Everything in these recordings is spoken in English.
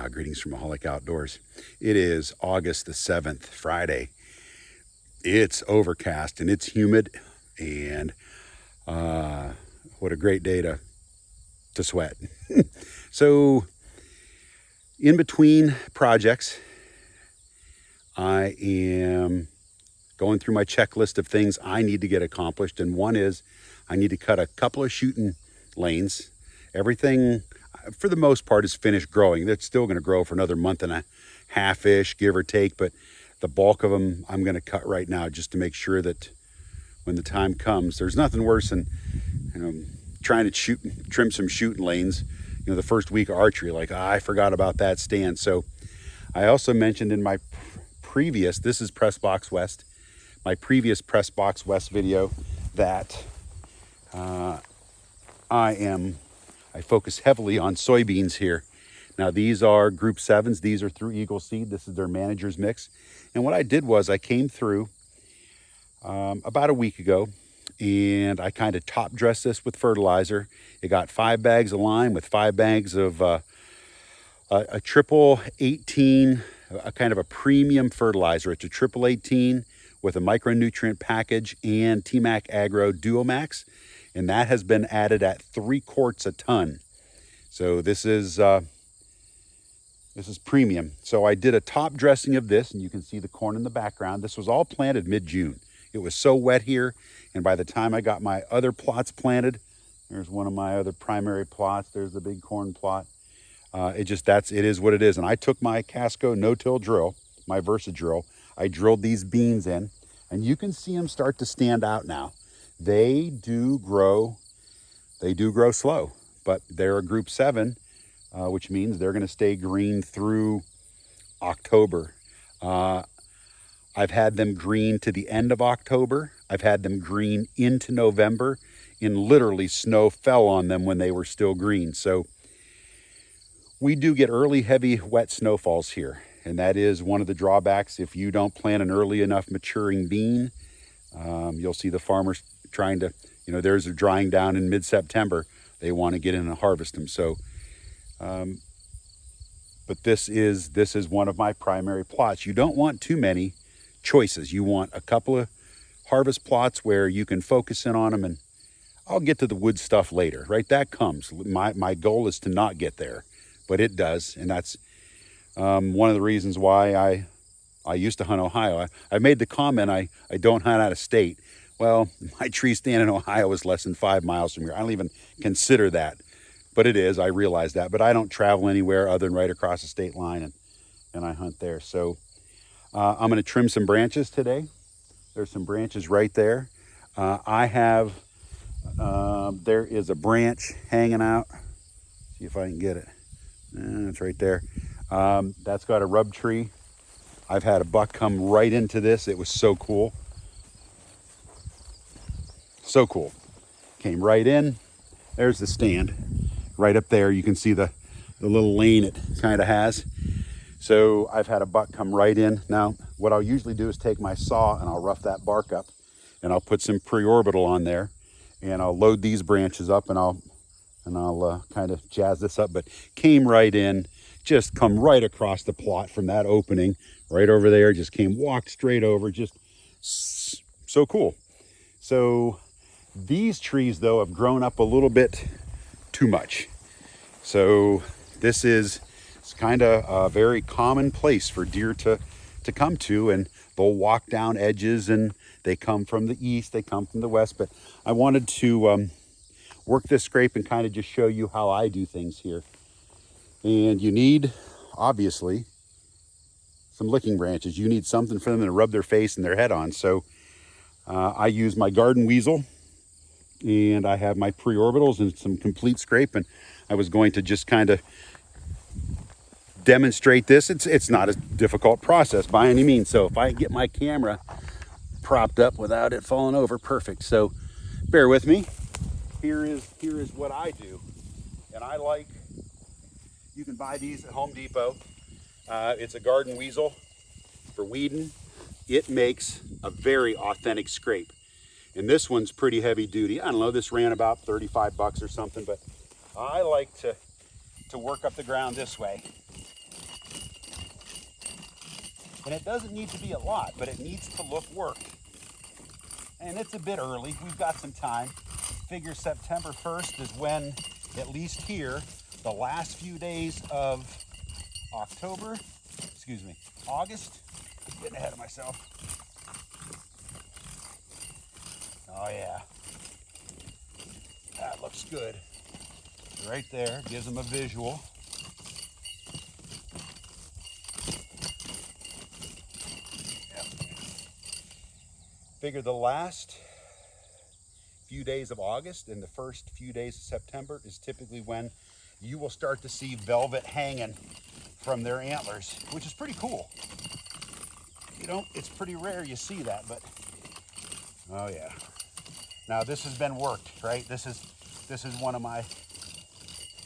Greetings from Maholic Outdoors. It is August the 7th, Friday. It's overcast and it's humid, and what a great day to sweat. So, in between projects, I am going through my checklist of things I need to get accomplished, and one is I need to cut a couple of shooting lanes. Everything, for the most part, is finished growing. It's still going to grow for another month and a half-ish, give or take, but the bulk of them I'm going to cut right now just to make sure that when the time comes, there's nothing worse than trying to trim some shooting lanes, the first week of archery, like, I forgot about that stand. So I also mentioned in my previous, this is Press Box West, my previous Press Box West video, that I focus heavily on soybeans here. Now, these are Group 7s. These are through Eagle Seed. This is their manager's mix. And what I did was I came through about a week ago, and I kind of top dressed this with fertilizer. It got 5 bags of lime with 5 bags of a triple 18, a kind of a premium fertilizer. It's a triple 18 with a micronutrient package and T-Mac Agro Duo Max. And that has been added at 3 quarts a ton. So this is premium. So I did a top dressing of this, and you can see the corn in the background. This was all planted mid-June. It was so wet here, and by the time I got my other plots planted, there's one of my other primary plots. There's the big corn plot. It is what it is. And I took my Casco no-till drill, my Versa drill. I drilled these beans in, and you can see them start to stand out now. They do grow slow, but they're a Group 7, which means they're going to stay green through October. I've had them green to the end of October. I've had them green into November, and literally snow fell on them when they were still green. So we do get early, heavy, wet snowfalls here, and that is one of the drawbacks. If you don't plant an early enough maturing bean, you'll see the farmers trying to, theirs are drying down in mid-September. They want to get in and harvest them. So, but this is one of my primary plots. You don't want too many choices. You want a couple of harvest plots where you can focus in on them, and I'll get to the wood stuff later, right? That comes. My goal is to not get there, but it does, and that's one of the reasons why I used to hunt Ohio. I made the comment I don't hunt out of state. Well, my tree stand in Ohio is less than 5 miles from here. I don't even consider that, but it is. I realize that, but I don't travel anywhere other than right across the state line, and I hunt there. So I'm going to trim some branches today. There's some branches right there. There is a branch hanging out. See if I can get it. It's right there. That's got a rub tree. I've had a buck come right into this. It was so cool. So cool. Came right in. There's the stand. Right up there, you can see the little lane it kind of has. So I've had a buck come right in. Now, what I'll usually do is take my saw and I'll rough that bark up, and I'll put some pre-orbital on there, and I'll load these branches up, and I'll kind of jazz this up. But came right in, just come right across the plot from that opening right over there, just walked straight over, just so cool. So these trees, though, have grown up a little bit too much. So this is kind of a very common place for deer to come to, and they'll walk down edges, and they come from the east, they come from the west. But I wanted to work this scrape and kind of just show you how I do things here. And you need, obviously, some licking branches. You need something for them to rub their face and their head on. So I use my garden weasel, and I have my pre-orbitals and some complete scrape, and I was going to just kind of demonstrate this. It's not a difficult process by any means. So if I get my camera propped up without it falling over, perfect. So bear with me. Here is what I do, and you can buy these at Home Depot. It's a garden weasel for weeding. It makes a very authentic scrape. And this one's pretty heavy duty. I don't know, this ran about 35 bucks or something, but I like to work up the ground this way. And it doesn't need to be a lot, but it needs to look worked. And it's a bit early. We've got some time. Figure September 1st is when, at least here, the last few days of August. Getting ahead of myself. Oh yeah. That looks good. Right there, gives them a visual. Yep. Figure the last few days of August and the first few days of September is typically when you will start to see velvet hanging from their antlers, which is pretty cool. It's pretty rare you see that, but oh yeah. Now this has been worked, right? This is one of my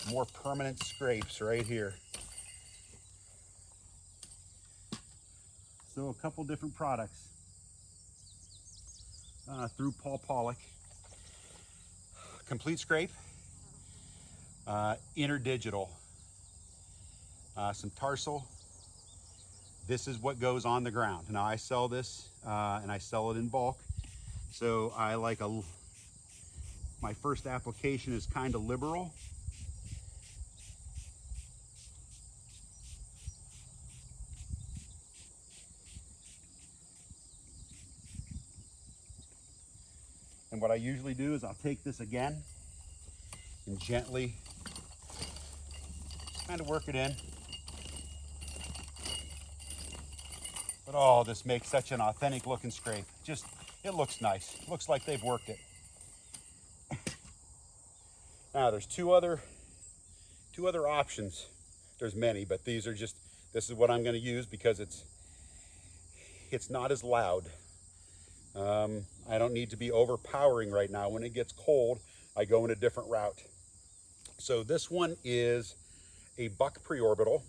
more permanent scrapes right here. So a couple different products through Paul Pollock. Complete scrape, interdigital, some tarsal. This is what goes on the ground. Now I sell this and I sell it in bulk. So I like my first application is kind of liberal. And what I usually do is I'll take this again and gently kind of work it in. But oh, this makes such an authentic looking scrape. It looks nice. It looks like they've worked it. Now there's two other options. There's many, but this is what I'm going to use because it's not as loud. I don't need to be overpowering right now. When it gets cold, I go in a different route. So this one is a buck preorbital.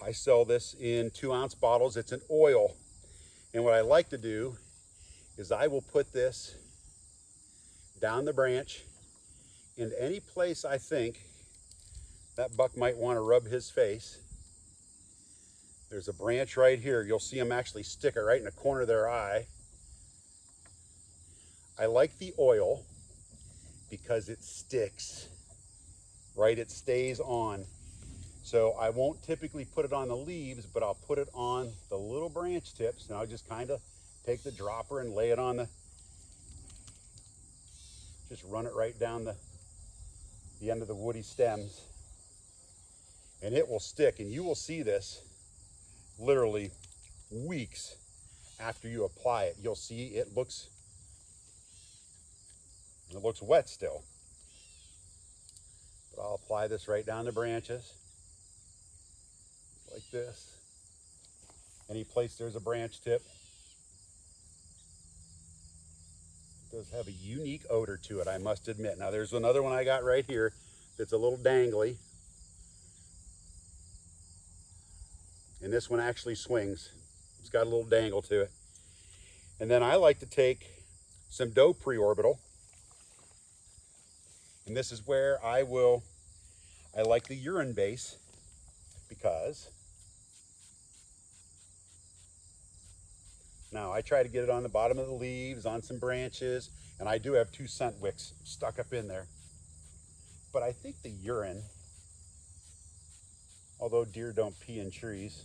I sell this in 2-ounce bottles. It's an oil. And what I like to do is I will put this down the branch into any place I think that buck might want to rub his face. There's a branch right here. You'll see them actually stick it right in the corner of their eye. I like the oil because it sticks, right? It stays on. So I won't typically put it on the leaves, but I'll put it on the little branch tips, and I'll just kind of take the dropper and lay it on just run it right down the end of the woody stems, and it will stick. And you will see this literally weeks after you apply it. You'll see it looks wet still. But I'll apply this right down the branches like this. Any place there's a branch tip. It does have a unique odor to it, I must admit. Now there's another one I got right here that's a little dangly. And this one actually swings. It's got a little dangle to it. And then I like to take some doe preorbital. And this is where I like the urine base, because now I try to get it on the bottom of the leaves, on some branches, and I do have 2 scent wicks stuck up in there. But I think the urine, although deer don't pee in trees,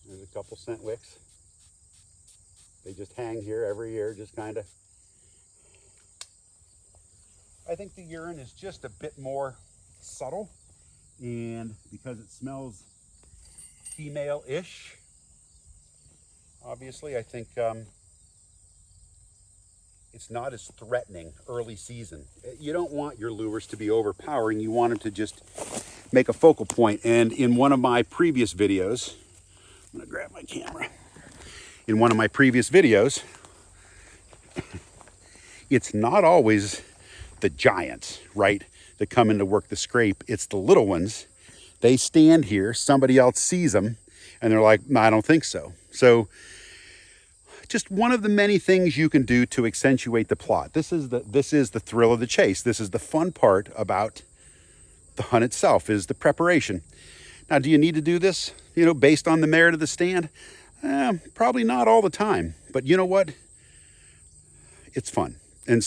there's a couple scent wicks. They just hang here every year, just kind of. I think the urine is just a bit more subtle, and because it smells female-ish, obviously, I think it's not as threatening early season. You don't want your lures to be overpowering. You want them to just make a focal point. And in one of my previous videos, I'm gonna grab my camera. In one of my previous videos, it's not always the giants, right, that come in to work the scrape. It's the little ones. They stand here, somebody else sees them, and they're like, no, I don't think so. So just one of the many things you can do to accentuate the plot. This is the thrill of the chase. This is the fun part about the hunt itself, is the preparation. Now, do you need to do this, based on the merit of the stand? Probably not all the time, but you know what? It's fun. And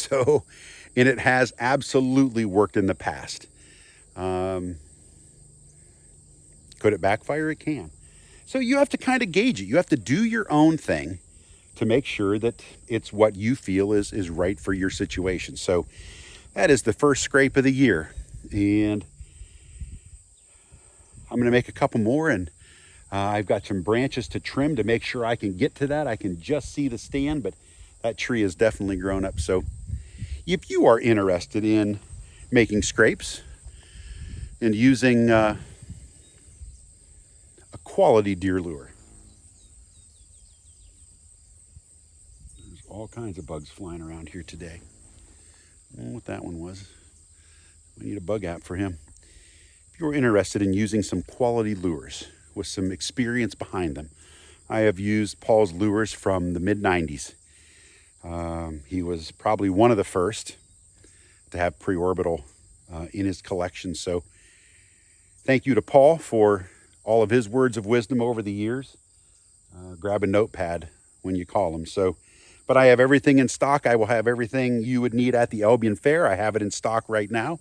it has absolutely worked in the past. Could it backfire? It can. So you have to kind of gauge it. You have to do your own thing to make sure that it's what you feel is right for your situation. So that is the first scrape of the year. And I'm going to make a couple more, and I've got some branches to trim to make sure I can get to that. I can just see the stand, but that tree has definitely grown up. So if you are interested in making scrapes and using a quality deer lure, there's all kinds of bugs flying around here today. I don't know what that one was. We need a bug app for him. If you're interested in using some quality lures with some experience behind them, I have used Paul's lures from the mid-90s. He was probably one of the first to have pre-orbital in his collection. So thank you to Paul for all of his words of wisdom over the years. Grab a notepad when you call him. But I have everything in stock. I will have everything you would need at the Albion Fair. I have it in stock right now.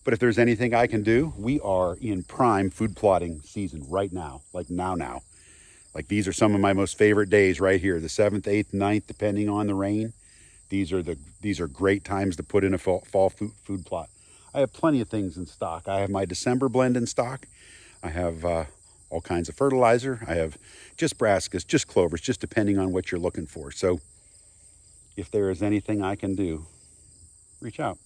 But if there's anything I can do, we are in prime food plotting season right now, like now. Like these are some of my most favorite days right here, the 7th, 8th, 9th, depending on the rain. These are great times to put in a fall food plot. I have plenty of things in stock. I have my December blend in stock. I have all kinds of fertilizer. I have just brassicas, just clovers, just depending on what you're looking for. So if there is anything I can do, reach out.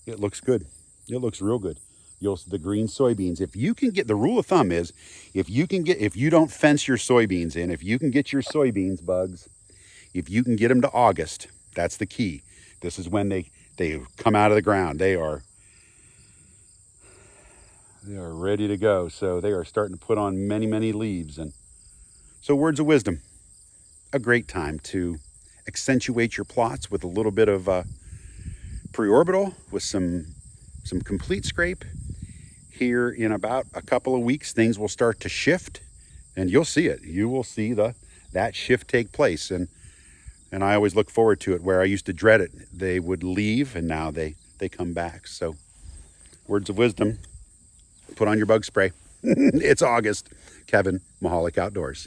It looks good. It looks real good. The green soybeans. If you can get, the rule of thumb is, if you don't fence your soybeans in, if you can get your soybeans bugs, if you can get them to August, that's the key. This is when they come out of the ground. They are ready to go. So they are starting to put on many, many leaves. And so words of wisdom, a great time to accentuate your plots with a little bit of pre-orbital, with some complete scrape. Here in about a couple of weeks, things will start to shift, and you'll see it. You will see that shift take place, and I always look forward to it. Where I used to dread it, they would leave, and now they come back. So, words of wisdom: put on your bug spray. It's August. Kevin, Mahalik Outdoors.